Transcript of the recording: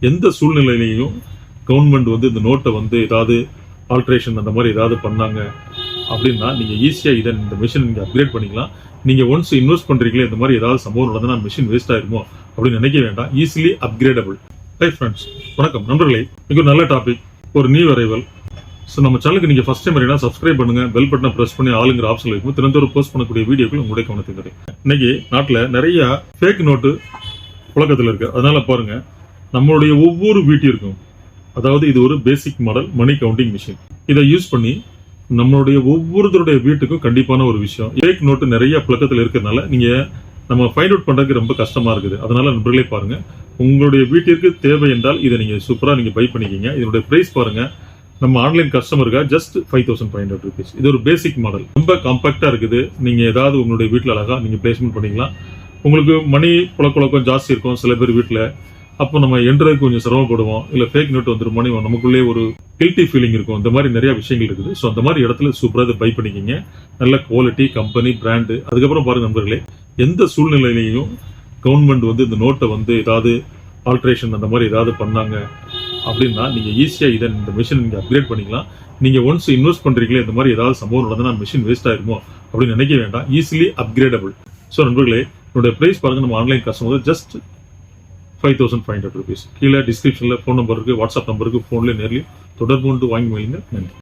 எந்த சூழ்நிலையிலையும் கவர்மெண்ட் வந்து இந்த நோட்டை வந்து ஏதாவது ஆல்ட்ரேஷன் அந்த மாதிரி ஏதாவது பண்ணாங்க அப்படின்னா நீங்க ஈஸியா இந்த மிஷின் நீங்க அப்கிரேட் பண்ணிக்கலாம். நீங்க ஒன்ஸ் இன்வெஸ்ட் பண்றீங்களே இந்த மாதிரி ஏதாவது சம்பவம் நடந்தா மிஷின் வேஸ்ட் ஆயிருமோ அப்படின்னு நினைக்க வேண்டாம். Easily upgradable. ஹை ஃப்ரெண்ட்ஸ், வணக்கம் நண்பர்களே. மிக நல்ல டாபிக், ஒரு நியூ அரைவல். ஸோ நம்ம சேனலுக்கு நீங்க ஃபர்ஸ்ட் டைம் வரீங்கன்னா சப்ஸ்கிரைப் பண்ணுங்க, பெல் பட்டனை பிரஸ் பண்ணி ஆளுங்கிற ஆப்ஷன் இருக்கும். தினந்தோறும் போஸ்ட் பண்ணக்கூடிய வீடியோக்கள் உங்களுடைய கவனத்துக்கு வரும். இன்னைக்கு நாட்டில் நிறைய ஃபேக் நோட்டு புழக்கத்தில் இருக்கு. அதனால பாருங்க, நம்மளுடைய ஒவ்வொரு வீட்டிற்கும், அதாவது இது ஒரு பேசிக் மாடல் மணி கவுண்டிங் மிஷின். இதை யூஸ் பண்ணி நம்மளுடைய ஒவ்வொருத்தருடைய வீட்டுக்கும் கண்டிப்பான ஒரு விஷயம், ஃபேக் நோட்டு நிறைய புழக்கத்தில் இருக்கிறதுனால நீங்க நம்ம ஃபைண்ட் அவுட் பண்றதுக்கு ரொம்ப கஷ்டமா இருக்குது. அதனால நண்பர்களே பாருங்க, உங்களுடைய வீட்டிற்கு தேவை என்றால் இதை நீங்க சூப்பரா நீங்க பை பண்ணிக்கிங்க. இதனுடைய பிரைஸ் பாருங்க, நம்ம ஆன்லைன் கஸ்டமருக்கு ஜஸ்ட் 5500 rupees. இது ஒரு பேசிக் மாடல், ரொம்ப காம்பாக்டா இருக்குது. நீங்க ஏதாவது உங்களுடைய வீட்டில் அழகா நீங்க பிளேஸ்மெண்ட் பண்ணிக்கலாம். உங்களுக்கு மணி புழக்கம் ஜாஸ்தி இருக்கும் சில பேர் வீட்டில். அப்போ நம்ம எண்றதுக்கு கொஞ்சம் சிரமப்படுவோம். இல்ல ஃபேக் நோட் வந்துருமோ நமக்குள்ளே ஒரு கில்ட்டி ஃபீலிங் இருக்கும். இந்த மாதிரி நிறைய விஷயங்கள் இருக்குது. ஸோ அந்த மாதிரி இடத்துல சூப்பராக இதை பை பண்ணிக்கிங்க. நல்ல குவாலிட்டி, கம்பெனி, பிராண்டு. அதுக்கப்புறம் பாருங்க நண்பர்களே, எந்த சூழ்நிலையிலையும் கவர்மெண்ட் வந்து இந்த நோட்டை வந்து ஏதாவது ஆல்ட்ரேஷன் அந்த மாதிரி ஏதாவது பண்ணாங்க அப்படின்னா நீங்க ஈஸியா இந்த மிஷின் நீங்க அப்கிரேட் பண்ணிக்கலாம். நீங்க ஒன்ஸ் இன்வெஸ்ட் பண்றீங்களே இந்த மாதிரி ஏதாவது சம்பவம் நடந்தா மிஷின் வேஸ்ட் ஆயிருமோ அப்படின்னு நினைக்க வேண்டாம். Easily upgradable. ஸோ நண்பர்களே, என்னுடைய பிரைஸ் பாருங்க, நம்ம ஆன்லைன் கஸ்டமர் ஜஸ்ட் 5500 rupees. கீழே டிஸ்கிரிப்ஷன்ல ஃபோன் நம்பருக்கு, வாட்ஸ்அப் நம்பருக்கு, போன்ல நேர்லயும் தொடர்பு கொண்டு வாங்கி வைங்க. நன்றி.